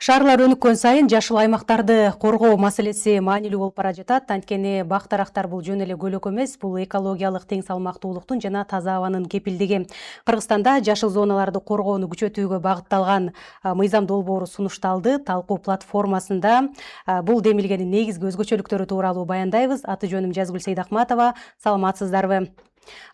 Шаарлар өнүккөн сайын жашыл аймактарды коргоо маселеси маанилүү болуп бара жатат. Анткени бак дарактар бул жөн эле көлөк эмес, бул экологиялык тең салмактуулуктун жана таза абанын кепилдиги. Кыргызстанда жашыл зоналарды коргоону күчөтүүгө багытталган мыйзам долбоору сунушталды. Талкуу платформасында бул демилгенин негизги өзгөчөлүктөрү тууралуу баяндайбыз. Аты жөнүм Жазгүл Сейдахматова. Саламатсыздарбы?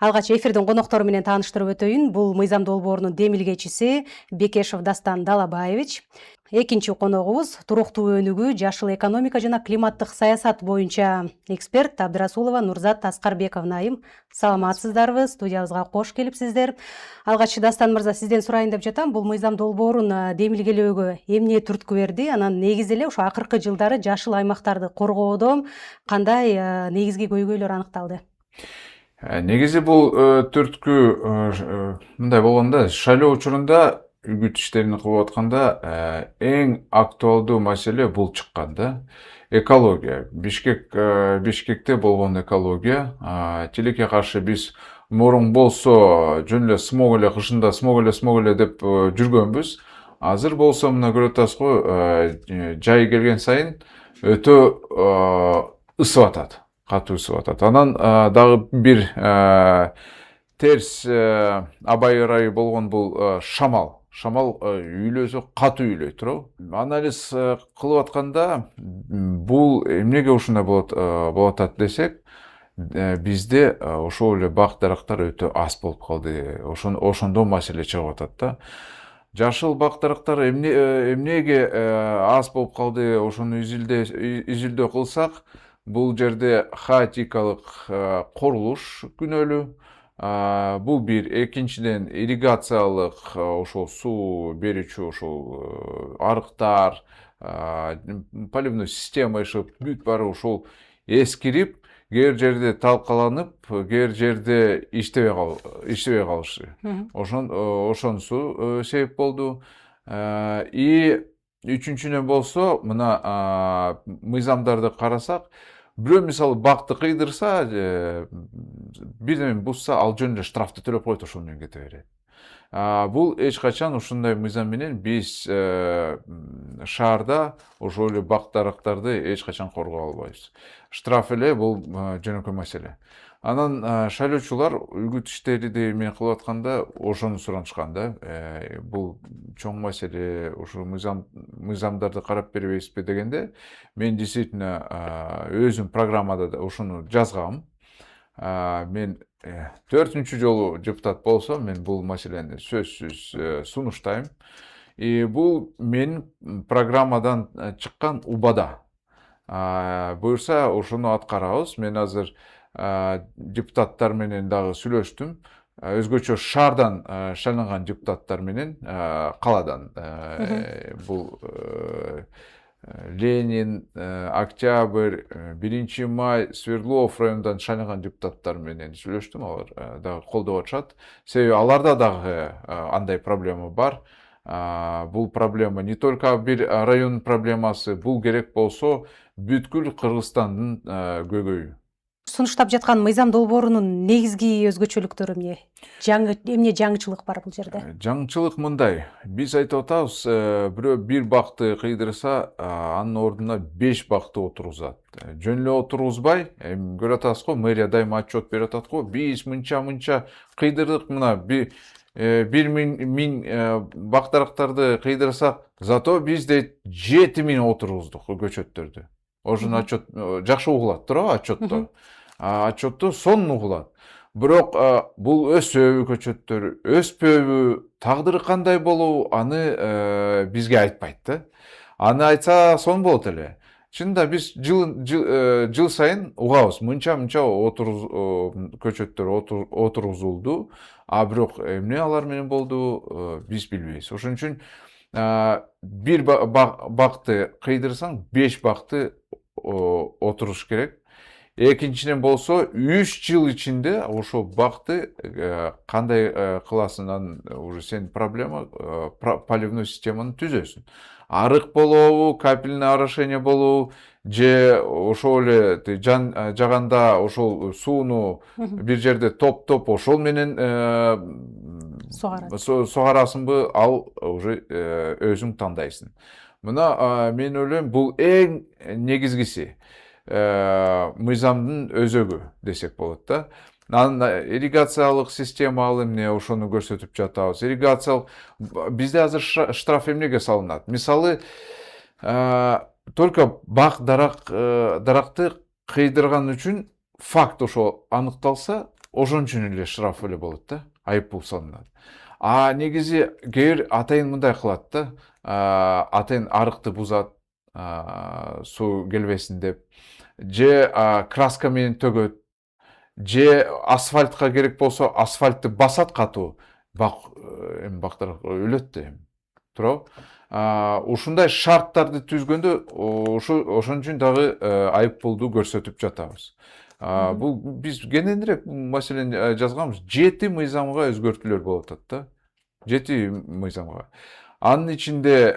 Алгач эфирдин коноктору менен тааныштырып өтөйүн. Бул мыйзам долбоорунун демилгечиси Бекешев Дастан Далабаевич. Экинчи коногубуз туруктуу өнүгүү, жашыл экономика жана климаттык саясат боюнча эксперт Абдрасулова Нурзат Аскарбековна айым. Саламатсыздарбы? Студиябызга кош келипсиздер. Алгач Дастан мырза, сизден сурайын деп жатам. Бул мыйзам долбоорун демилгелөөгө эмне түрткү берди? Анан негизи эле ошо акыркы жылдары жашыл аймактарды коргоодо кандай негизги көйгөйлөр аныкталды? Негизи бул түрткү мындай болгондо, шайлоо учурунда үгүт иштерин кылып атканда эң актуалдуу маселе бул чыккан да. Экология. Бишкекте болгон экология. Тилекке каршы биз мурун болсо жөн эле смог эле кышында смог эле деп жүргөнбүз. Азыр болсо мына көрүп атасызбы, жай келген сайын өтө ысып атат. Катуу ысып атат. Анан дагы бир терс абай ырайы болгон бул шамал. Шамал үйлөсө катуу үйлөйт туурабы? Анализ кылып атканда бул эмнеге ушундай болот атат десек, бизде ошол эле бак дарактар өтө аз болуп калды. Ошондо маселе чыгып атат да. Жашыл бак дарактар эмнеге аз болуп калды, ошону изилдөө кылсак, бул жерде хаотикалык курулуш күнөөлүү. Бул бир. Экинчиден ирригациялык ошол суу берүүчү ошол арыктар, поливной система ишип, бүт баары ошол эскирип, кээ бир жерде талкаланып, кээ бир жерде иштебей калышы. Ошонусу себеп болду. И үчүнчүдөн болсо, мына мыйзамдарды карасак, бирөө мисалы бакты кыйдырса, бирдеме бузса, ал жөн эле штрафты төлөп коет, ошол менен кете берет. Бул эч качан ушундай мыйзам менен биз шаарда ошол эле бак дарактарды эч качан коргой албайбыз. Штраф эле бул жөнөкөй маселе. Анан шайлоочулар үгүт иштерди мен кылып атканда ошону суранышкан да. Бул чоң маселе, ошо мыйзамдарды карап бербейсизби дегенде, мен действительно өзүм программада ошону жазгам. Мен 4-чү жолу депутат болсом, мен бул маселени сөзсүз сунуштайм. Бул менин программадан чыккан убада. Буюрса, ошону аткарабыз. Мен азыр депутаттар менен дагы сүйлөштүм. Өзгөчө шаардан шайланган депутаттар менен, каладан. Бул Ленин, Октябрь, 1 май, Свердлов районунан шайланган депутаттар менен сүйлөштүм. Алар дагы колдоп атышат. Себеби аларда дагы андай проблема бар. Бул проблема не только бир район проблемасы, бул керек болсо бүткүл Кыргызстандын көйгөйү. Сунуштап жаткан мыйзам долбоорунун негизги өзгөчөлүктөрү эмне? Эмне жаңычылык бар бул жерде? Жаңычылык мындай. Биз айтып атабыз, бирөө бир бакты кыйдырса, анын ордуна 5 бакты отургузат. Жөн эле отургузбай, көрүп атасыз го, мэрия дайыма отчет берип атат го. Биз мынча кыйдырдык, мына 1000 бак дарактарды кыйдырсак, зато биз 7000 отургуздук көчөттөрдү. Ошон отчет жакшы угулат туурабы, отчетто. Отчетто сонун угулат. Бирок бул өсөбү көчөттөр, өспөбү, тагдыры кандай болобу, аны бизге айтпайт да. Аны айтса сонун болот эле. Чынында биз жыл сайын угабыз, мынча көчөттөр отургузулду, бирок эмне алар менен болду, биз билбейбиз. Ошон үчүн бир бакты кыйдырсаң, 5 бакты отуруш керек. Экинчиден болсо, 3 жыл ичинде ошол бакты кандай кыласыңдан уже сен проблема, поливной системаны түзөсүн. Арык болобу, капельное орошение болобу, же ошол эле жаганда ошол сууну бир жерде топ ошол менен сугарасыңбы, ал уже өзүң тандайсың. Мына мен ойлойм бул эң негизгиси мыйзамдын өзөгү десек болот да. Анан ирригациялык система ал эмне ошону көрсөтүп жатабыз. Ирригациялык бизде азыр штраф эмнеге салынат? Мисалы, только бак даракты кыйдырган үчүн факт ошо аныкталса, ошон үчүн эле штраф эле болот да, айып пул салынат. Негизи кээ бир атайын мындай кылат да, атайын арыкты бузат, суу келбесин деп, же краска менен төгөт, же асфальтка керек болсо асфальтты басат катуу, бактар өлөт да эми. Туурабы? Ушундай шарттарды түзгөндө ошон үчүн дагы айып пулду көрсөтүп жатабыз. Бул биз кененирээк маселени жазганбыз. 7 мыйзамга өзгөртүүлөр болуп атат да. 7 мыйзамга. Анын ичинде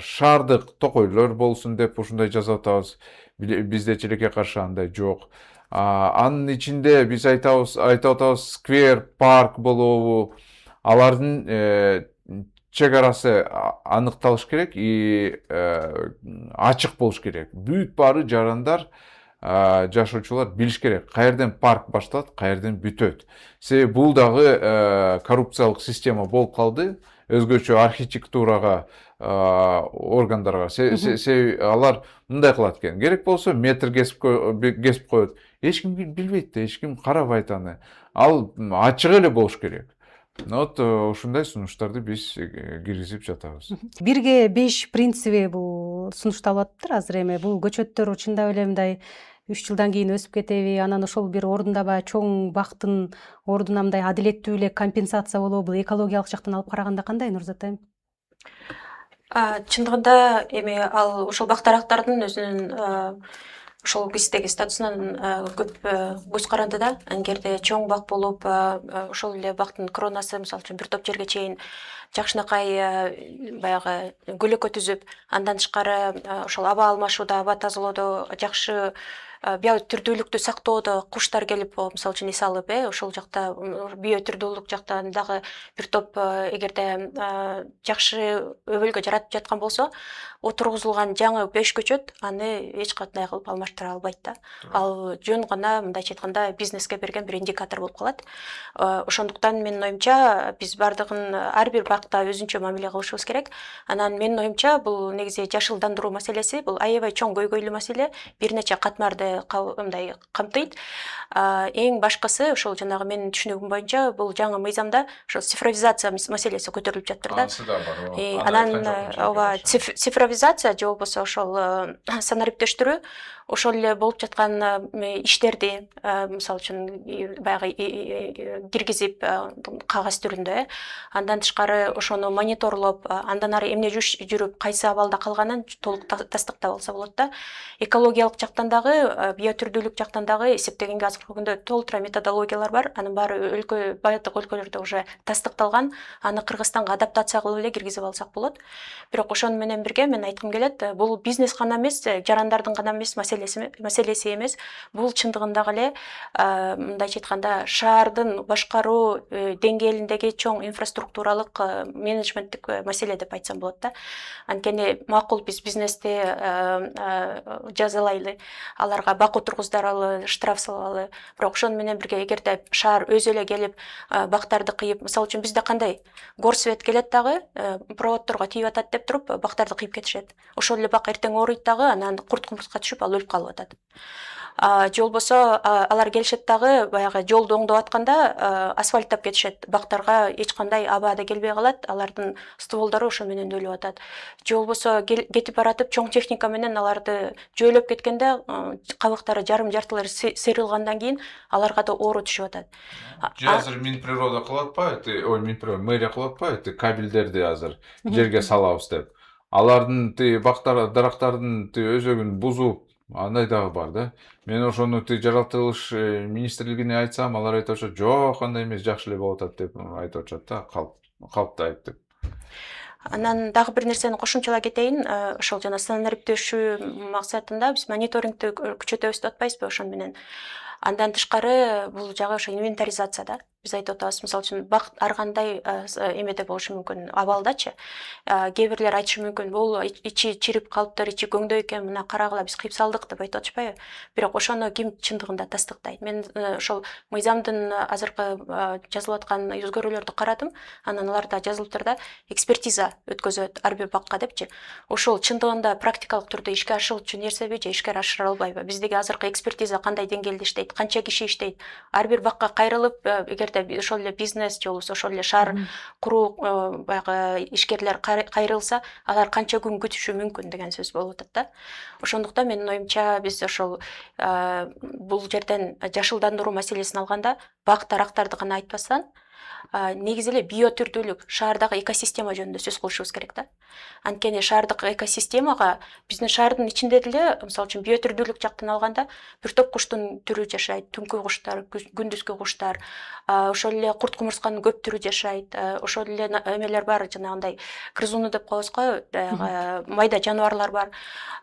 шаардык токойлор болсун деп ушундай жазып атабыз. Бизде чилекке каршы андай жок. Анын ичинде биз айтып атабыз, сквер, парк болобу, алардын чек арасы аныкталыш керек и ачык болуш керек. Бүт баары жарандар, жашоочулар билиш керек. Каерден парк башталат, каерден бүтөт. Себеби бул дагы коррупциялык система болуп калды. Өзгөчө архитектурага, органдарга. Себеби алар мындай кылат экен. Керек болсо метр кесип коет. Эч ким билбейт да, эч ким карабайт аны. Ал ачык эле болуш керек. Вот ушундай сунуштарды биз киргизип жатабыз. 1/5 принциби бул сунушталып атыптыр азыр эми. Бул көчөттөр чындап эле мындай 3 жылдан кийин өсүп кетеби, анан ошол бир ордундабы чоң бактын ордуна мындай адилеттүү эле компенсация болобу? Бул экологиялык жактан алып караганда кандай, Нурзат айым? Чындыгында эми ал ошол бактарактардын өзүнүн ошол кездеги статусунан көп көз каранды да. Эгерде чоң бак болуп, ошол эле бактын кронасы, мисалы үчүн бир топ жерге чейин жакшынакай баягы көлөкө түзүп, андан тышкары ошол аба алмашууда, аба тазалоодо, жакшы биотүрдүүлүктү сактоодо куштар келип, мисалы үчүн эс алып, ошол жакта биотүрдүүлүк жактан дагы бир топ эгерде жакшы өбөлгө жаратып жаткан болсо, отургузулган жаңы 5 көчөт аны эч кандай кылып алмаштыра албайт да. Ал жөн гана мындайча айтканда бизнеске берген бир индикатор болуп калат. Ошондуктан менин оюмча биз бардыгын ар бир бакта өзүнчө мамиле кылышыбыз керек. Анан менин оюмча бул негизи жашылдандыруу маселеси, бул аябай чоң көйгөйлүү маселе, бир нече катмарды мындай камтыйт. Эң башкысы ошол жанагы менин түшүнүгүм боюнча бул жаңы мыйзамда ошол цифровизация маселеси көтөрүлүп жатыр да. Анысы да бар. Анан ооба цифровизация же болбосо ошол санариптештирүү ошол эле болуп жаткан иштерди, мисалы үчүн баягы киргизип кагаз түрүндө, андан тышкары ошону мониторлоп, андан ары эмне жүрүп, кайсы абалда калганын толук тастыктап алса болот да. Экологиялык жактан дагы, биотүрдүүлүк жактан дагы эсептегенге азыркы күндө толтура методологиялар бар. Анын баары бардык өлкөлөрдө уже тастыкталган. Аны Кыргызстанга адаптация кылып эле киргизип алсак болот. Бирок ошону менен бирге мен айткым келет, бул бизнес гана эмес, жарандардын гана эмес маселеси эмес. Бул чындыгындагы эле мындайча айтканда шаардын башкаруу деңгээлиндеги чоң инфраструктуралык менеджменттик маселе деп айтсам болот да. Анткени макул биз бизнести жазалайлы, аларга бак отургуздаралы, штраф салалы. Бирок ошону менен бирге эгерде шаар өзү эле келип бактарды кыйып, мисалы үчүн бизде кандай горсвет келет дагы, проводторго тийип атат деп туруп бактарды кыйып кетишет. Ошол эле бак эртең ооруйт дагы, анан курт-кумуртка түшүп ал өлүп калып атат. Же болбосо алар келишет дагы баягы жолду оңдоп атканда асфальттап кетишет. Бактарга эч кандай аба да келбей калат, алардын стволдору ошо менен өлүп атат. Же болбосо кетип баратып чоң техника менен аларды жөөлөп кеткенде кабыктары жартылары сыйрылгандан кийин аларга да оору түшүп атат. Же азыр Минприрода кылып атпайбы? Минприрода, мэрия кылып атпайбы? Кабелдерди азыр жерге салабыз деп. Алардын дарактардын өзөгүн бузуп, андай дагы бар да. Мен ошону жаратылыш министрлигине айтсам, алар айтып атышат, жок, андай эмес, жакшы эле болуп атат деп айтып атышат да, калпты айтып. Анан дагы бир нерсени кошумчалай кетейин, ошол жана санариптешүү максатында биз мониторингти күчөтөбүз деп атпайбызбы ошону менен. Андан тышкары бул жагы ошо инвентаризация да. биз айтып атабыз, мисалы үчүн бак ар кандай эмеде болушу мүмкүн, абалдачы. Кээ бирлер айтышы мүмкүн, бул ичи чирип калыптыр, ичи көңдөй экен, мына карагыла биз кыйып салдык деп айтып атышпайбы? Бирок ошону ким чындыгында тастыктайт? Мен ошол мыйзамдын азыркы жазылып аткан өзгөрүүлөрдү карадым, анан аларда жазылыптыр да, экспертиза өткөзөт ар бир бакка депчи. Ошол чындыгында практикалык түрдө ишке ашырылчу нерсеби же ишке ашыра албайбы? Биздеги азыркы экспертиза кандай деңгээлде иштейт, канча киши иштейт? Ар бир бакка кайрылып, эгерде ошол эле бизнес же болбосо ошол эле шаар куруу баягы ишкерлер кайрылса, алар канча күн күтүшү мүмкүн деген сөз болуп атат да. Ошондуктан менин оюмча биз ошол бул жерден жашылдандыруу маселесин алганда бак дарактарды гана айтпастан, негизи эле биотүрдүүлүк, шаардагы экосистема жөнүндө сөз кылышыбыз керек да. Анткени шаардык экосистемага биздин шаардын ичинде деле, мисалы үчүн биотүрдүүлүк жактан алганда, бир топ куштун түрү жашайт, түнкү куштар, күндүзгү куштар, ошол эле курт кумурсканын көп түрү жашайт, ошол эле эмелер бар, жанагындай грызуны деп коебуз го, майда жаныбарлар бар.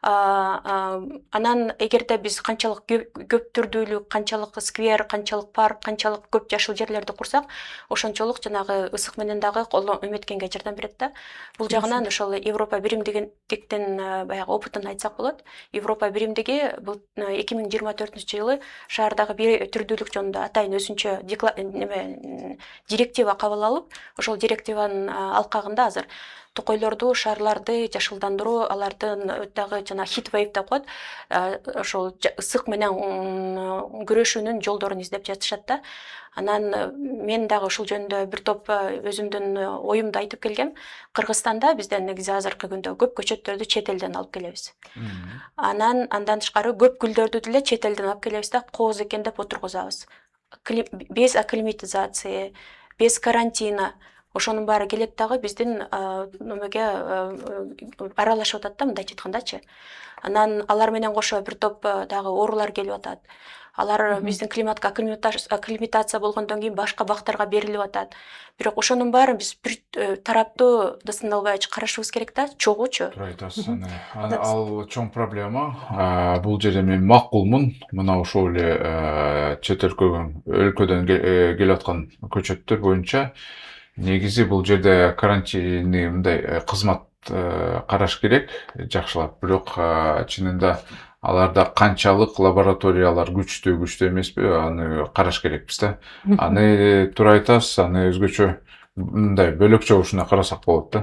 Анан эгерде биз канчалык көп түрдүүлүк, канчалык сквер, канчалык парк, канчалык көп жашыл жерлерди курсак, ошончолук жанагы ысык менен дагы эметкенге жардам берет да. Бул жагынан ошол Европа биримдигиндин баягы опытын айтсак болот. Европа биримдиги бул 2024-жылы шаардагы биотүрдүүлүк жөнүндө атайын өзүнчө директива кабыл алып, ошол директиванын алкагында азыр токойлорду, шаарларды жашылдандыруу, алардын дагы жана хит вейв деп коет, ошол ысык менен күрөшүүнүн жолдорун издеп жатышат да. Анан мен дагы ушул жөнүндө бир топ өзүмдүн оюмду айтып келгем. Кыргызстанда бизден негизи азыркы күндө көп көчөттөрдү чет элден алып келебиз. Андан тышкары көп гүлдөрдү деле чет элден алып келебиз да, кооз экен деп отургузабыз. Без акклиматизации, без карантина. Ошонун баары келет дагы биздин немеге аралашып атат да, мындайча айткандачы. Анан алар менен кошо бир топ дагы оорулар келип атат. Алар биздин климатка акклиматация болгондон кийин башка бактарга берилип атат. Бирок ошонун баарын биз бир тараптуу Дастандалбаевич карашыбыз керек да, чогуучу. Туура айтасыз. Ал чоң проблема. Бул жерде мен макулмун. Мына ошол эле чет өлкөдөн келип аткан көчөттөр боюнча негизи бул жерде карантинди мындай кызмат караш керек жакшылап. Бирок чынында аларда канчалык лабораториялар күчтүү эмеспи, аны караш керекпиз да. Аны туура айтасыз, аны өзгөчө мындай бөлөкчө ушуна карасак болот да.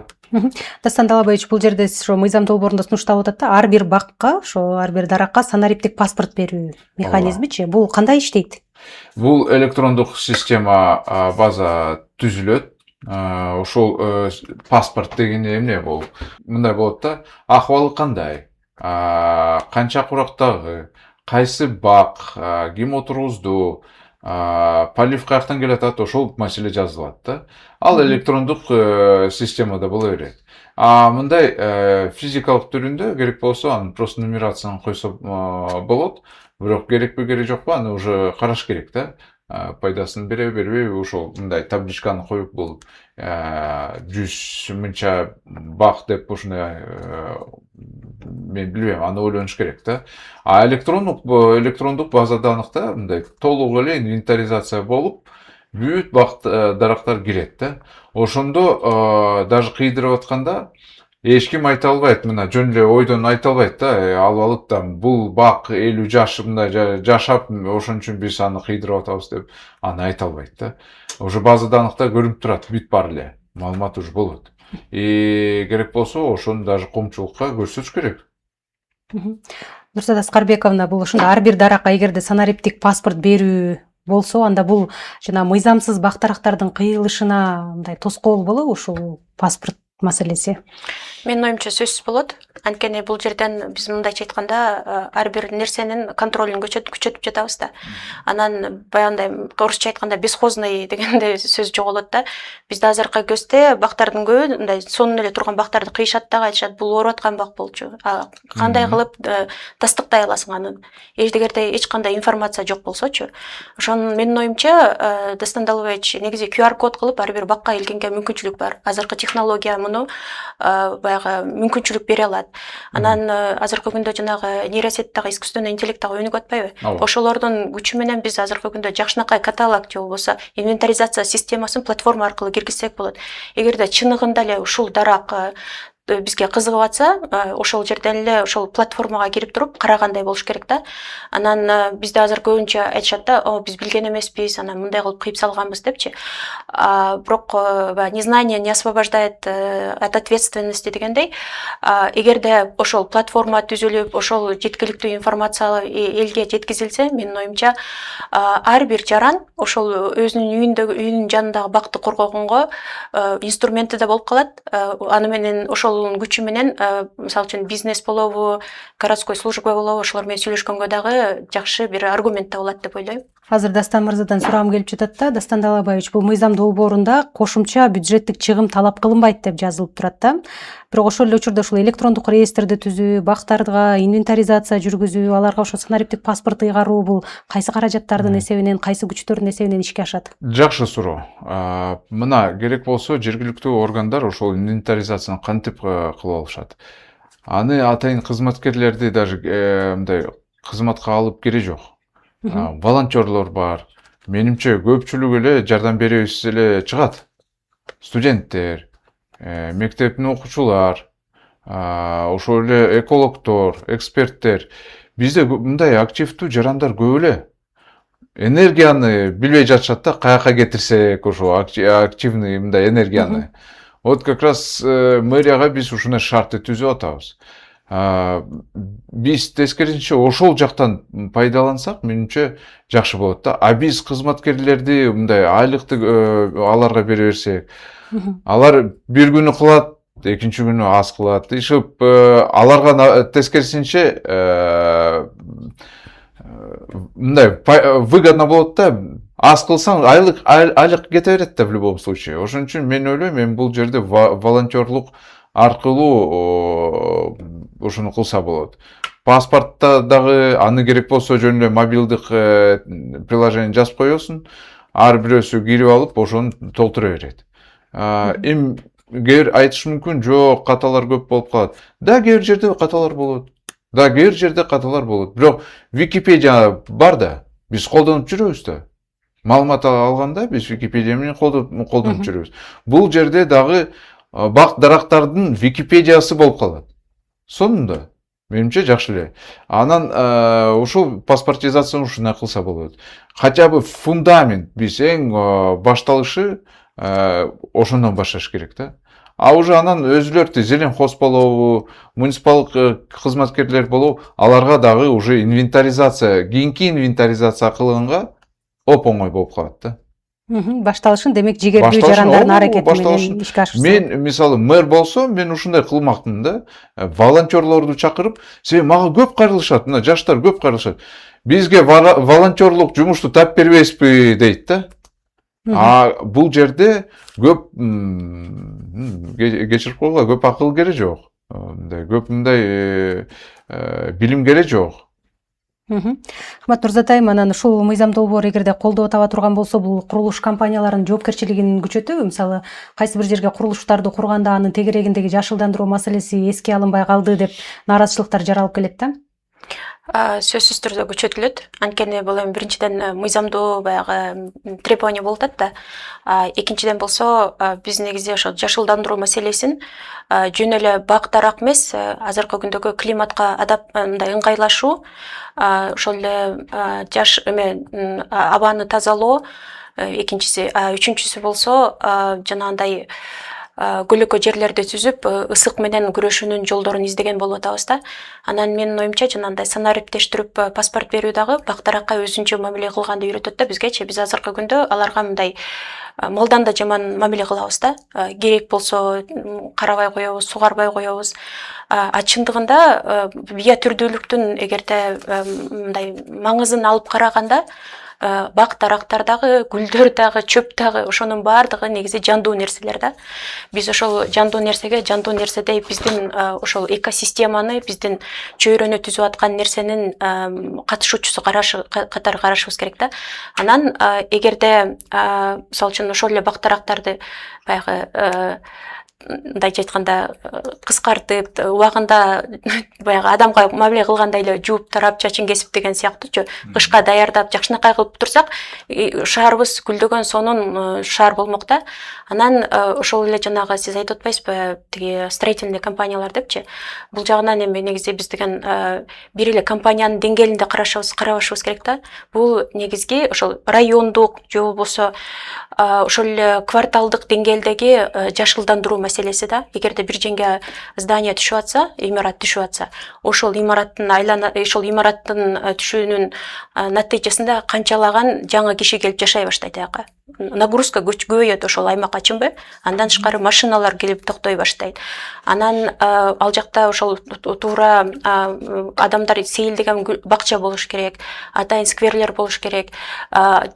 Дастандалбаевич, бул жерде сиз ошо мыйзам долбоорунда сунушталып атат да, ар бир бакка, ошо ар бир даракка санариптик паспорт берүү механизмичи, бул кандай иштейт? Бул электрондук система база түзүлөт. Ошол паспорт деген эмне бул? Мындай болот да, акыбалы кандай? Канча курактагы, кайсы бак, ким отургузду, полив каяктан келе атат, ошол маселе жазылат да. Ал электрондук системада боло берет. Мындай физикалык түрүндө керек болсо анын просто нумерацияны койсо болот. Бирок керекпи керек жокпу, аны уже караш керек да. Пайдасын бербейби, ошол мындай табличканы коюп бул 100 мынча бак деп ушундай мен билбейм, аны ойлонуш керек да. Электрондук база даныкта мындай толук эле инвентаризация болуп, бүт бак дарактар кирет да. Ошондо даже кыйдырып атканда эч ким айта албайт, мына жөн эле ойдон айта албайт да, алып да бул бак 50 жаш мындай жашап, ошон үчүн биз аны кыйдырып атабыз деп аны айта албайт да. Уже база даныкта көрүнүп турат, бүт бар эле маалымат уже болот. Керек болсо ошону даже коомчулукка көрсөтүш керек. Нурсат Аскарбековна, бул ушунда ар бир даракка эгерде санариптик паспорт берүү болсо, анда бул жана мыйзамсыз бак дарактардын кыйылышына мындай тоскоол болобу ушул паспорт маселеси? Менин оюмча сөзсүз болот. Анткени бул жерден биз мындайча айтканда ар бир нерсенин контролун күчөтүп жатабыз да. Анан баягындай орусча айтканда бесхозный дегендей сөз жоголот да. Бизде азыркы көздө бактардын көбү мындай сонун эле турган бактарды кыйышат дагы, айтышат бул ооруп аткан бак болчу. Кандай кылып тастыктай аласың аны? Эгерде эч кандай информация жок болсочу. Ошон менин оюмча Дастандалбаевич негизи QR код кылып ар бир бакка келгенге мүмкүнчүлүк бар. Азыркы технология муну баягы мүмкүнчүлүк бере алат. Анан азыркы күндө жанагы нейросеттагы искусственный интеллекттагы өнүгүп атпайбы? Ошолордун күчү менен биз азыркы күндө жакшынакай каталог же болбосо инвентаризация системасын платформа аркылуу киргизсек болот. Эгерде чыныгында эле ушул дарак бизге кызыгып атса, ошол жерден эле ошол платформага кирип туруп карагандай болуш керек да. Анан бизде азыр көбүнчө айтышат да, биз билген эмеспиз, анан мындай кылып кыйып салганбыз депчи. Бирок незнание не освобождает от ответственности дегендей, эгерде ошол платформа түзүлүп, ошол жеткиликтүү информация элге жеткизилсе, менин оюмча, ар бир жаран ошол өзүнүн үйүнүн жанындагы бакты коргогонго инструменти да болуп калат. Аны менен ошол күчү менен мисалы үчүн бизнес болобу, городской служба болобу, ошолор менен сүйлөшкөнгө дагы жакшы бир аргумент табылат деп ойлойм. Азыр Дастан мырзадан сурамым келип жатат да, Дастан Далабаевич, бул мыйзам долбоорунда кошумча бюджеттик чыгым талап кылынбайт деп жазылып турат да. Бирок ошол эле учурда ушул электрондук реестрди түзүү, бактарга инвентаризация жүргүзүү, аларга ошо санариптик паспорт ыйгаруу бул кайсы каражаттардын эсебинен, кайсы күчтөрдүн эсебинен ишке ашат? Жакшы суроо. Мына керек болсо жергиликтүү органдар ошол инвентаризацияны кантип кылып алышат. Аны атайын кызматкерлерди даже мындай кызматка алып кереги жок. Волонтерлор бар. Менимче көпчүлүгү эле жардам беребиз эле чыгат. Студенттер, мектептин окуучулар, ошол эле экологдор, эксперттер. Бизде мындай активдүү жарандар көп эле. Энергияны билбей жатышат да, каяка кетирсек ошо активный мындай энергияны. Вот как раз мэрияга биз ушундай шартты түзүп атабыз. Биз тескерисинче ошол жактан пайдалансак, менимче жакшы болот да. Биз кызматкерлерди мындай айлыкты аларга бере берсек, алар бир күнү кылат, экинчи күнү аз кылат. Ишип аларга тескерисинче мындай выгодно болот да. Аз кылсаң айлык кете берет да в любом случае. Ошон үчүн мен ойлойм, мен бул жерде волонтерлук аркылуу ошону кылса болот. Паспортто дагы аны керек болсо жөн эле мобилдик приложение жазып коесуң, ар бирөөсү кирип алып ошону толтура берет. Эми кээ бир айтышы мүмкүн, жок, каталар көп болуп калат. Да, кээ бир жерде каталар болот. Бирок Википедия бар да, биз колдонуп жүрөбүз да. Маалымат алганда биз Википедия менен колдонуп жүрөбүз. Бул жерде дагы бак дарактардын Википедиясы болуп калат. Сонунда менимче жакшы эле. Анан ушул паспортизацияны ушундай кылса болот. Хотя бы фундамент биз эң башталышы ошондон башташ керек да. Уже анан өзүлөр зелен хоз болобу, муниципалдык кызматкерлер болобу, аларга дагы уже кийинки инвентаризация кылганга оп-оңой болуп калат да. Башталышын демек жигердүү жарандардын аракети менен ишке ашырса. Мен мисалы мэр болсом, мен ушундай кылмактын да. Волонтерлорду чакырып, себеби мага көп кайрылышат, мына жаштар көп кайрылышат. Бизге волонтерлук жумушту таап бербейсизби дейт да. Бул жерде көп кечирип койгула, көп акыл кереги жок. Көп мындай билим кереги жок. Кымбат Нурзатайым, анан ушул мыйзам долбоору эгерде колдоо таба турган болсо, бул курулуш компанияларынын жоопкерчилигин күчөтөбү? Мисалы, кайсы бир жерге курулуштарды курганда анын тегерегиндеги жашылдандыруу маселеси эске алынбай калды деп нааразычылыктар жаралып келет да? Сөзсүз түрдө күчөтүлөт. Анткени бул эми биринчиден мыйзамдуу баягы требование болуп атат да. Экинчиден болсо, биз негизи ошо жашылдандыруу маселесин жөн эле бак дарак эмес, азыркы күндөгү климатка мындай ыңгайлашуу, ошол эле абаны тазалоо, экинчиси, үчүнчүсү болсо жанагындай көлөкө жерлерди түзүп, ысык менен күрөшүүнүн жолдорун издеген болуп атабыз да. Анан менин оюмча жанагындай санариптештирип паспорт берүү дагы бактаракка өзүнчө мамиле кылганды үйрөтөт да бизгечи. Биз азыркы күндө аларга мындай малдан да жаман мамиле кылабыз да. Керек болсо карабай коебуз, сугарбай коебуз. Чындыгында бия түрдүүлүктүн эгерде мындай маңызын алып караганда, бак дарактар дагы, гүлдөр дагы, чөп дагы, ошонун баардыгы негизи жандуу нерселер да. Биз ошол жандуу нерсеге жандуу нерсе деп биздин ошол экосистеманы, биздин чөйрөнү түзүп аткан нерсенин катышуучусу катары карашыбыз керек да. Анан эгерде мисалы үчүн ошол эле бак дарактарды баягы мындайча айтканда кыскартып, убагында баягы адамга мамиле кылгандай эле жууп тарап, чачын кесип деген сыяктуучу кышка даярдап, жакшынакай кылып турсак, шаарыбыз гүлдөгөн сонун шаар болмок да. Анан ошол эле жанагы сиз айтып атпайсызбы, тиги строительный компаниялар депчи. Бул жагынан эми негизи биз деген бир эле компаниянын деңгээлинде карабашыбыз керек да. Бул негизги ошол райондук же болбосо ошол эле кварталдык деңгээлдеги жашылдандыруу маселеси да. Эгерде бир жерге здание түшүп атса, имарат түшүп атса, ошол имараттын түшүүнүн натыйжасында канчалаган жаңы киши келип жашай баштайт аяка. Нагрузка көбөйөт ошол аймакка, чынбы? Андан тышкары машиналар келип токтой баштайт. Анан ал жакта ошол туура адамдар сейилдеген бакча болуш керек, атайын скверлер болуш керек,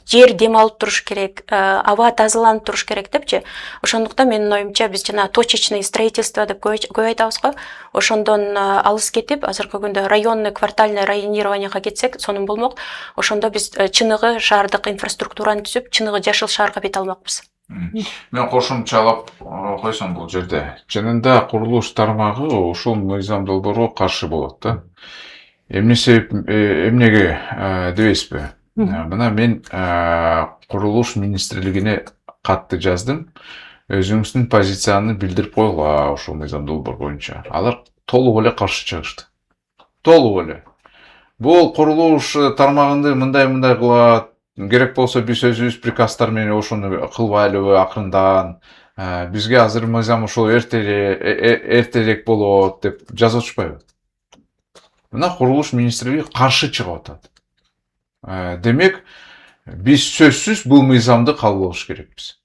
жер дем алып туруш керек, аба тазаланып туруш керек депчи. Ошондуктан менин оюмча биз жана точечный строительство деп көп айтабыз го. Ошондон алыс кетип, азыркы күндө районный, квартальный районированияга кетсек, сонун болмок. Ошондо биз чыныгы шаардык инфраструктураны түзүп, чыныгы жашыл шаарга бет алмакпыз. Мен кошумчалап койсом бул жерде. Чынында курулуш тармагы ушул мыйзам долбоорго каршы болот да. Эмнеге дебейсизби? Мына мен курулуш министрлигине катты жаздым. Өзүңүздүн позицияны билдирип койгула ушул мыйзам долбоор боюнча. Алар толук эле каршы чыгышты. Толук эле. Бул курулуш тармагында мындай кылат. Керек болсо биз өзүбүз приказдар менен ошону кылбайлыбы акырындан. Бизге азыр мыйзам ошол эртерээк болот деп жазып атышпайбы? Мына курулуш министрлиги каршы чыгып атат. Демек, биз сөзсүз бул мыйзамды кабылдаш керекпиз.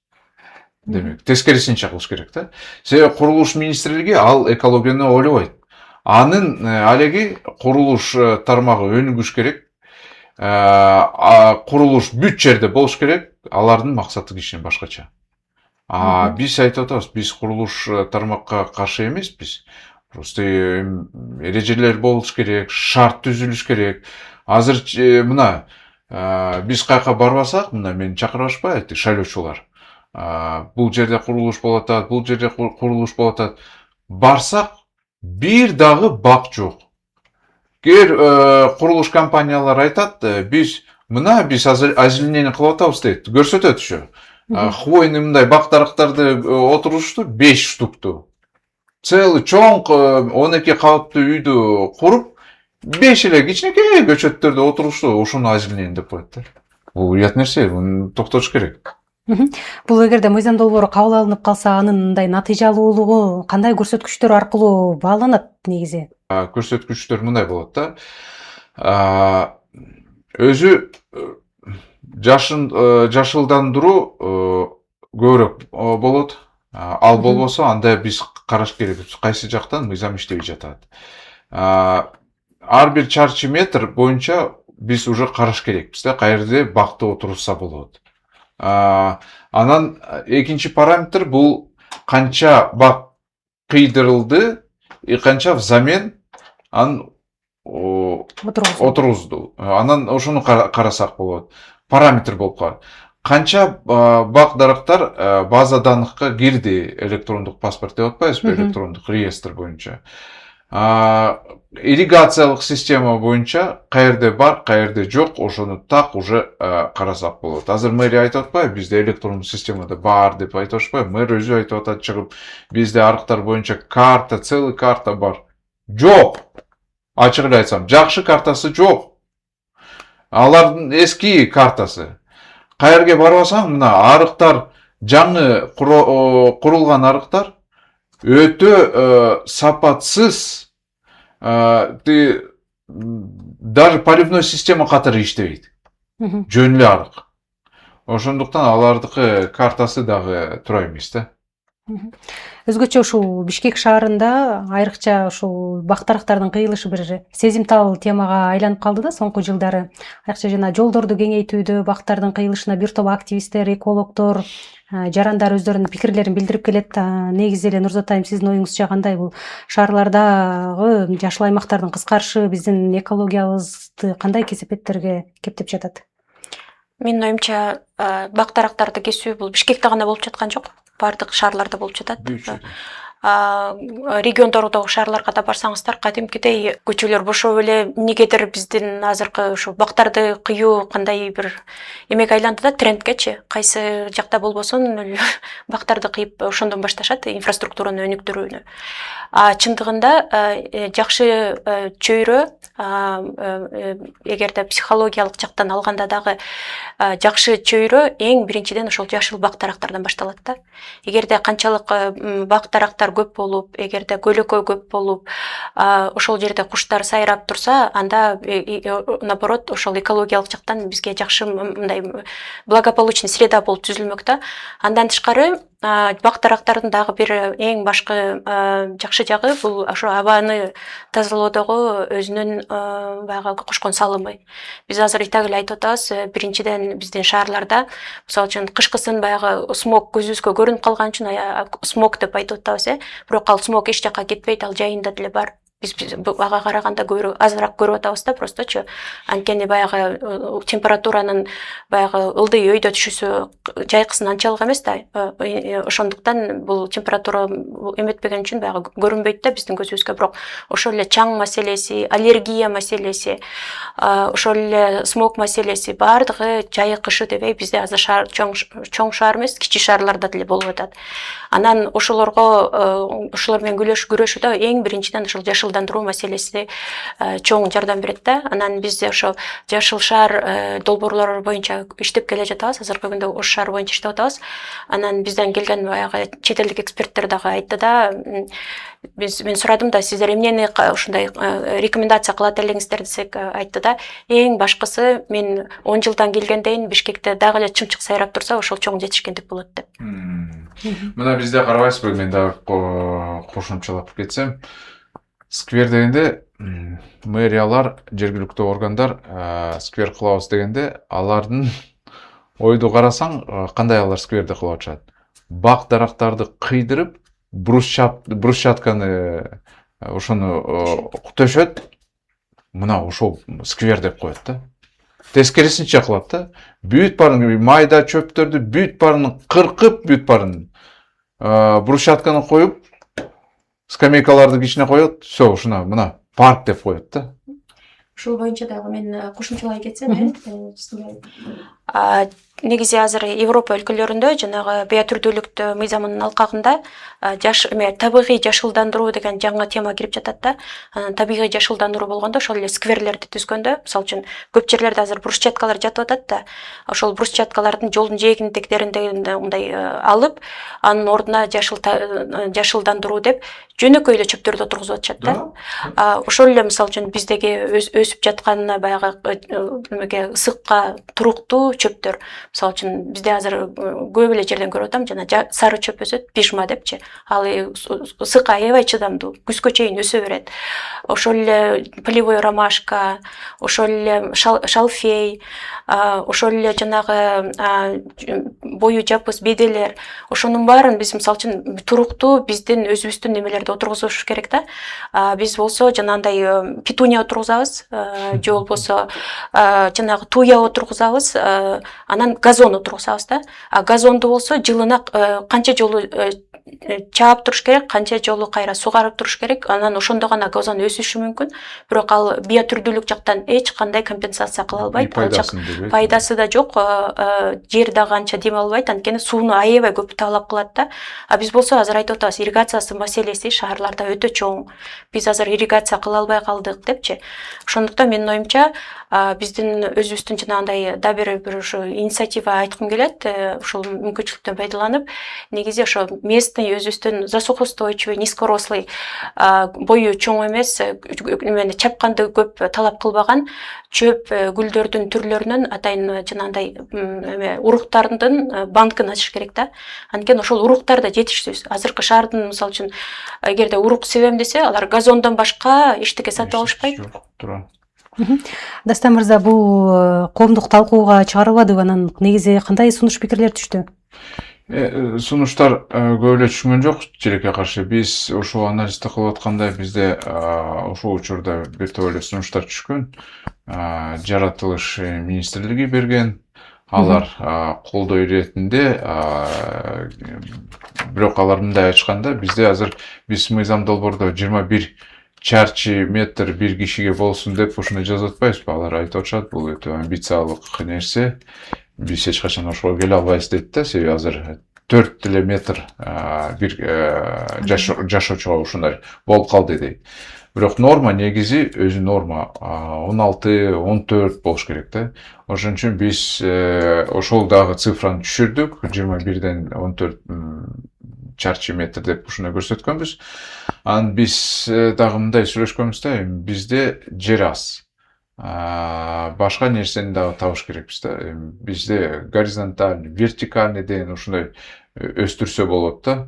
Демек, тескерисинче кылыш керек да. Себеби курулуш министрлиги ал экологияны ойлобойт. Анын алеги курулуш тармагы өнүгүш керек. Курулуш бүт жерде болуш керек. Алардын максаты кичине башкача. Биз айтып атабыз, биз курулуш тармакка каршы эмеспиз. Просто эрежелер болуш керек, шарт түзүлүш керек. Азыр мына биз кайка барбасак, мына мени чакырбашпай айтты шайлоочулар. Бул жерде курулуш болуп атат, бул жерде курулуш болуп атат. Барсак, бир дагы бак жок. Курулуш компаниялар айтат, биз озеленение кылып атабыз дейт. Көрсөтөт ошо. Хвойный мындай бак дарактарды отурушту 5 штукту. Целый чоң 12 кабаттуу үйдү куруп, 5 эле кичинекей көчөттөрдү отурушту, ошону озеленение деп коет да. Бул уят нерсе, буну токтотуш керек. Бул эгерде мыйзам долбоору кабыл алынып калса, анын мындай натыйжалуулугу кандай көрсөткүчтөр аркылуу бааланат негизи? Көрсөткүчтөр мындай болот да. Өзү жашылдандыруу көбүрөөк болот. Ал болбосо анда биз караш керекпиз, кайсы жактан мыйзам иштебей жатат. Ар бир чарчы метр боюнча биз уже караш керекпиз да, каерде бакты отурса болот. Анан экинчи параметр бул канча бак кыйдырылды, канча взамен отургузду. Анан ошону карасак болот. Параметр болуп калат. Канча бак дарактар база даныкка кирди, электрондук паспорт деп атпайбызбы, электрондук реестр боюнча. Ирригациялык система боюнча каерде бар, каерде жок, ошону так уже карасак болот. Азыр мэрия айтып атпайбы, бизде электрондук системада бар деп айтып атышпайбы? Мэр өзү айтып атат чыгып, бизде арыктар боюнча карта, целый карта бар. Жок. Ачык эле айтсам, жакшы картасы жок. Алардын эски картасы. Каерге барбасаң, мына арыктар, жаңы курулган арыктар өтө сапатсыз, даже поливной система катары иштебейт. Жөн эле арык. Ошондуктан алардыкы картасы дагы туура эмес да. Өзгөчө ушул Бишкек шаарында айрыкча ушул бак дарактардын кыйылышы бир сезимтал темага айланып калды да соңку жылдары. Айрыкча жана жолдорду кеңейтүүдө бактардын кыйылышына бир топ активисттер, экологдор, жарандар өздөрүнүн пикирлерин билдирип келет. Негизи эле Нурзат айым, сиздин оюңузча кандай бул шаарлардагы жашыл аймактардын кыскарышы биздин экологиябызды кандай кесепеттерге кептеп жатат? Менин оюмча бак дарактарды кесүү бул Бишкекте гана болуп жаткан жок. бардык шаарларда болуп жатат. Büyük. Региондордогу шаарларга да барсаңыздар кадимкидей көчөлөр бошоп эле эмнегедир биздин азыркы ушу бактарды кыюу кандай бир эмеге айланды да, трендкечи. Кайсы жакта болбосун бактарды кыйып ошондон башташат инфраструктураны өнүктүрүүнү. Чындыгында жакшы чөйрө, эгерде психологиялык жактан алганда дагы жакшы чөйрө эң биринчиден ошол жашыл бак дарактардан башталат да. Эгерде канчалык бак дарактар көп болуп, эгерде көлөкө көп болуп, ошол жерде куштар сайрап турса, анда наоборот ошол экологиялык жактан бизге жакшы мындай благополучный среда болуп түзүлмөк да. Андан тышкары бак дарактардын дагы бир эң башкы жакшы жагы бул ошо абаны тазалоодогу өзүнүн баягы кошкон салымы. Биз азыр итак эле айтып атабыз, биринчиден биздин шаарларда мисалы үчүн кышкысын баягы смог көзүбүзгө көрүнүп калган үчүн смог деп айтып атабыз, бирок ал смог эч жакка кетпейт, ал жайында деле бар. Биз ага караганда азыраак көрүп атабыз да, просточу. Анткени баягы температуранын баягы ылдый өйдө түшүүсү жайкысын анчалык эмес да. Ошондуктан бул температура эметпеген үчүн баягы көрүнбөйт да биздин көзүбүзгө, бирок ошол эле чаң маселеси, аллергия маселеси, ошол эле смог маселеси бардыгы жайы кышы дебей бизде азыр чоң шаар эмес, кичи шаарларда деле болуп атат. Анан ошолор менен күрөшүүдө эң биринчиден ошол жашылдандыруу маселеси чоң жардам берет да. Анан биз ошо жашыл шаар долбоорлору боюнча иштеп келе жатабыз. Азыркы күндө Ош шаары боюнча иштеп атабыз. Анан бизден келген баягы чет элдик эксперттер дагы айтты да, мен сурадым да, сиздер эмнени ушундай рекомендация кылат элеңиздер десек, айтты да, эң башкысы мен 10 жылдан келгендейин Бишкекте дагы эле чымчык сайрап турса, ошол чоң жетишкендик болот деп. Мына бизде карабайсызбы, мен дагы кошумчалап кетсем, сквер дегенде мэриялар, жергиликтүү органдар сквер кылабыз дегенде, алардын ойду карасаң, кандай алар скверди кылып атышат? Бак дарактарды кыйдырып, брусчатканы ошону төшөт, мына ошол сквер деп коет да. Тескерисинче кылат да. Бүт барын майда чөптөрдү бүт барын кыркып, бүт барын брусчатканы коюп, скамейкаларды кичине коет, все, ушуна мына парк деп коет да. Ушул боюнча дагы мен кошумчалай кетсем, негизи азыр Европа өлкөлөрүндө жанагы биотүрдүүлүктү мыйзамынын алкагында табигый жашылдандыруу деген жаңы тема кирип жатат да. Табигый жашылдандыруу болгондо ошол эле скверлерди түзгөндө, мисалы үчүн көп жерлерде азыр брусчаткалар жатып атат да. Ошол брусчаткалардын жолдун жээгинтектеринде мындай алып, анын ордуна жашылдандыруу деп жөнөкөй эле чөптөрдү отургузуп атышат да. Ошол эле мисалы үчүн биздеги өсүп жаткан баягы ысыкка туруктуу чөптөр. Мисалы үчүн бизде азыр көп эле жерден көрүп атам, жана сары чөп өсөт, пишма депчи. Ал ысыкка аябай чыдамдуу, күзгө чейин өсө берет. Ошол эле полевой ромашка, ошол эле шалфей, ошол эле жанагы бою жапыс беделер, ошонун баарын биз мисалы үчүн туруктуу биздин өзүбүздүн немелерди отургузуш керек да. Биз болсо жанагындай петуния отургузабыз, же болбосо жанагы туя отургузабыз, анан газон отургузабыз да. Газонду болсо жылына канча жолу чаап туруш керек, канча жолу кайра сугарып туруш керек. Анан ошондо гана газон өсүшү мүмкүн. Бирок ал биотүрдүүлүк жактан эч кандай компенсация кыла албайт. Пайдасы да жок. Жер дагы анча дем албайт, анткени сууну аябай көп талап кылат да. Биз болсо азыр айтып атабыз, ирригациясы маселеси шаарларда өтө чоң. Биз азыр ирригация кыла албай калдык депчи. Ошондуктан менин оюмча биздин өзүбүздүн жанагындай да бир ушу инициатива айткым келет. Ушул мүмкүнчүлүктөн пайдаланып, негизи ошо местный өзүбүздүн засухоустойчивый, низкорослый, бою чоң эмес, чапканды көп талап кылбаган чөп гүлдөрдүн түрлөрүнөн атайын жанагындай уруктардын банкын ачыш керек да. Анткени ошол уруктар да жетишсиз. Азыркы шаардын мисалы үчүн эгерде урук себем десе, алар газондон башка эчтеке сатып алышпайт. Дастан мырза, бул коомдук талкууга чыгарылбадыбы? Анан негизи кандай сунуш пикирлер түштү? Сунуштар көп эле түшкөн жок желекке каршы. Биз ошол анализди кылып атканда бизде ошол учурда бир топ эле сунуштар түшкөн. Жаратылыш министрлиги берген, алар колдоо иретинде, бирок алар мындай айтышканда, бизде азыр биз мыйзам долбоордо 21 чарчы метр бир кишиге болсун деп ушуну жазып атпайбызбы? Алар айтып атышат, бул өтө амбициялык нерсе. Биз эч качан ошого келе албайбыз дейт да, себеби азыр 4 эле метр бир жашоочуга ушундай болуп калды дейт. Бирок норма негизи өзү норма 16-14 болуш керек да. Ошон үчүн биз ошол дагы цифраны түшүрдүк, 21ден 14 чарчы метр деп ушуну көрсөткөнбүз. Анан биз дагы мындай сүйлөшкөнбүз да, бизде жер аз. Башка нерсени дагы табыш керекпиз да. Бизде горизонтальный, вертикальный деген ушундай өстүрсө болот да.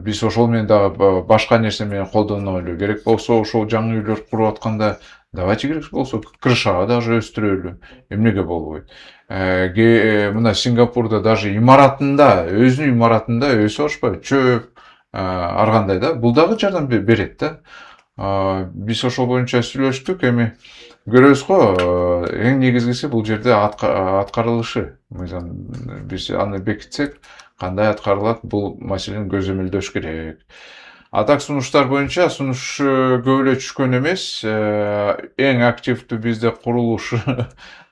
Биз ошол менен дагы башка нерсе менен колдонулу керек болсо, ошол жаңы үйлөр куруп атканда давайте керек болсо крышага даже өстүрөлү. Эмнеге болбойт? Мына Сингапурда даже имаратында, өзүнүн имаратында өсүп атышпайбы? Чөп, ар кандай да. Бул дагы жардам берет да. Биз ошол боюнча сүйлөштүк, эми көрөбүз го, эң негизгиси бул жерде аткарылышы. Биз аны бекитсек, кандай аткарылат, бул маселени көзөмөлдөш керек. Так сунуштар боюнча сунуш көп эле түшкөн эмес. Эң активдүү бизде курулуш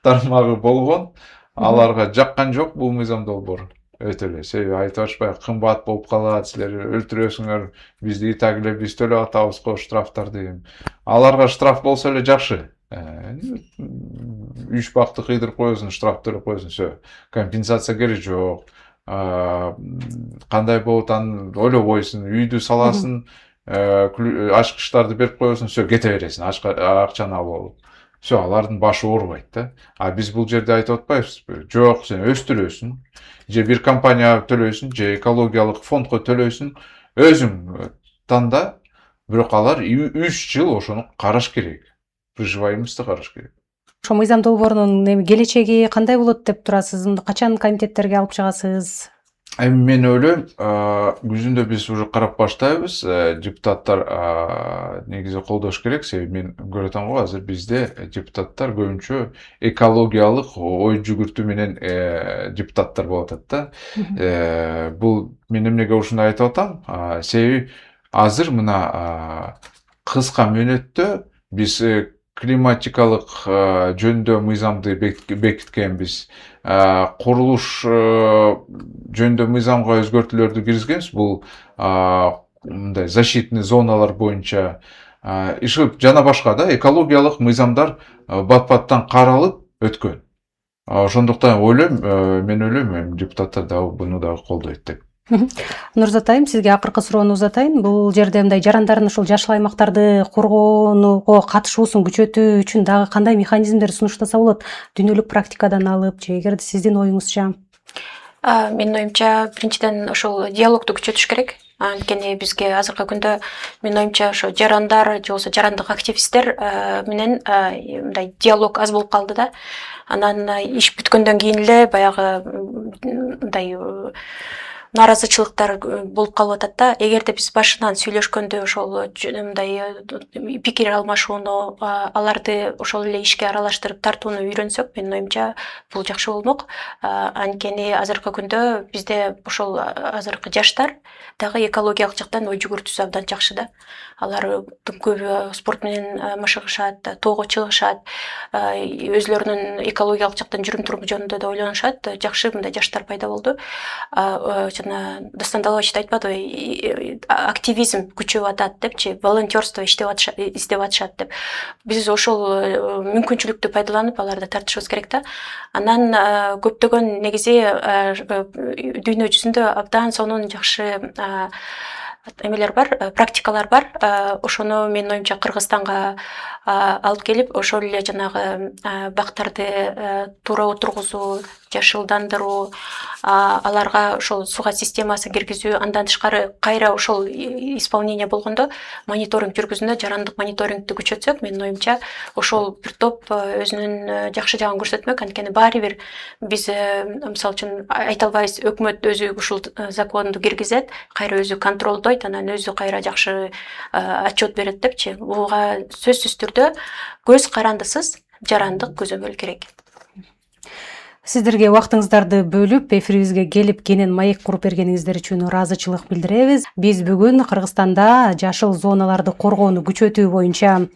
тармагы болгон. Аларга жаккан жок бул мыйзам долбоору. Өтө эле, себеби айтып атышпайбы, кымбат болуп калат, силер өлтүрөсүңөр, бизди так эле биз төлөп атабыз го штрафтарды. Аларга штраф болсо эле жакшы. 3 бакты кыйдырып коесуң, штраф төлөп коесуң, всё. Компенсация керек жок. Кандай болот аны ойлоп койсуң, үйдү саласың, ачкычтарды берип коесуң, всё, кете бересиң, акчаны алып алып. Всё, алардын башы оорубайт да. Биз бул жерде айтып атпайбызбы? Жок, сен өстүрөсүң, же бир компанияга төлөйсүң, же экологиялык фондго төлөйсүң, өзүң танда, бирок алар 3 жыл ошону караш керек. Проживаемостьти караш керек. Ошо мыйзам долбоорунун келечеги кандай болот деп турасыз? Качан комитеттерге алып чыгасыз? Эми мен ойлойм, күзүндө биз уже карап баштайбыз. Депутаттар негизи колдош керек, себеби мен көрүп атам го, азыр бизде депутаттар көбүнчө экологиялык ой жүгүртүү менен депутаттар болуп атат да. Бул мен эмнеге ушуну айтып атам? Себеби азыр мына кыска мөөнөттө биз климатикалык жөнүндө мыйзамды бекиткенбиз. Курулуш жөнүндө мыйзамга өзгөртүүлөрдү киргизгенбиз. Бул мындай защитный зоналар боюнча жана башка да экологиялык мыйзамдар бат-баттан каралып өткөн. Ошондуктан мен ойлойм, депутаттар дагы буну дагы колдойт деп. Нурзат айым, сизге акыркы суроону узатайын. Бул жерде мындай жарандардын ушул жашыл аймактарды коргоонуга катышуусун күчөтүү үчүн дагы кандай механизмдер сунуштаса болот? Дүйнөлүк практикадан алып, же эгерде сиздин оюңузча? Менин оюмча, биринчиден ошол диалогду күчөтүш керек. Анткени бизге азыркы күндө менин оюмча ошо жарандар же болбосо жарандык активисттер менен мындай диалог аз болуп калды да. Анан иш бүткөндөн кийин эле баягы мындай нааразычылыктар болуп калып атат да. Эгерде биз башынан сүйлөшкөндө ошол мындай пикир алмашууну, аларды ошол эле ишке аралаштырып тартууну үйрөнсөк, менин оюмча бул жакшы болмок. Анткени азыркы күндө бизде ошол азыркы жаштар дагы экологиялык жактан ой жүгүртүүсү абдан жакшы да. Алардын көбү спорт менен машыгышат, тоого чыгышат, өзлөрүнүн экологиялык жактан жүрүм-туруму жөнүндө да ойлонушат. Жакшы мындай жаштар пайда болду. Жана Достон Далбаевич айтпадыбы, активизм күчөп атат депчи, волонтерство издеп атышат деп. Биз ошол мүмкүнчүлүктү пайдаланып аларды тартышыбыз керек да. Анан көптөгөн негизи дүйнө жүзүндө абдан сонун жакшы эмелер бар, практикалар бар. Ошону менин оюмча Кыргызстанга алып келип, ошол эле жанагы бактарды туура отургузуу, жашылдандыруу, аларга ошол суга системасын киргизүү, андан тышкары кайра ошол исполнение болгондо мониторинг жүргүзгөндө жарандык мониторингди күчөтсөк, менин оюмча ошол бир топ өзүнүн жакшы жагын көрсөтмөк. Анткени баары бир биз мисалы үчүн айта албайбыз, өкмөт өзү ушул законду киргизет, кайра өзү контролдойт, анан өзү кайра жакшы отчет берет депчи. Буга сөзсүз түрдө көз карандысыз жарандык көзөмөл керек. Сиздерге убактыңыздарды бөлүп эфирибизге келип кенен маек куруп бергениңиздер үчүн ыраазычылык билдиребиз. Биз бүгүн Кыргызстанда жашыл зоналарды коргоону күчөтүү боюнча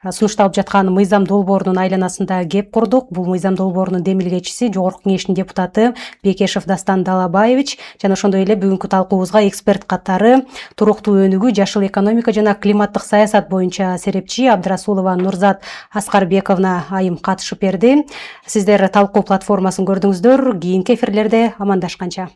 сунушталып жаткан мыйзам долбоорунун айланасында кеп курдук. Бул мыйзам долбоорунун демилгечиси Жогорку Кеңештин депутаты Бекешев Дастан Далабаевич жана ошондой эле бүгүнкү талкуубузга эксперт катары туруктуу өнүгүү, жашыл экономика жана климаттык саясат боюнча серепчи Абдрасулова Нурзат Аскарбековна айым катышып берди. Сиздер талкуу платформасын көрдүңүздөр. Кийинки эфирлерде амандашканча.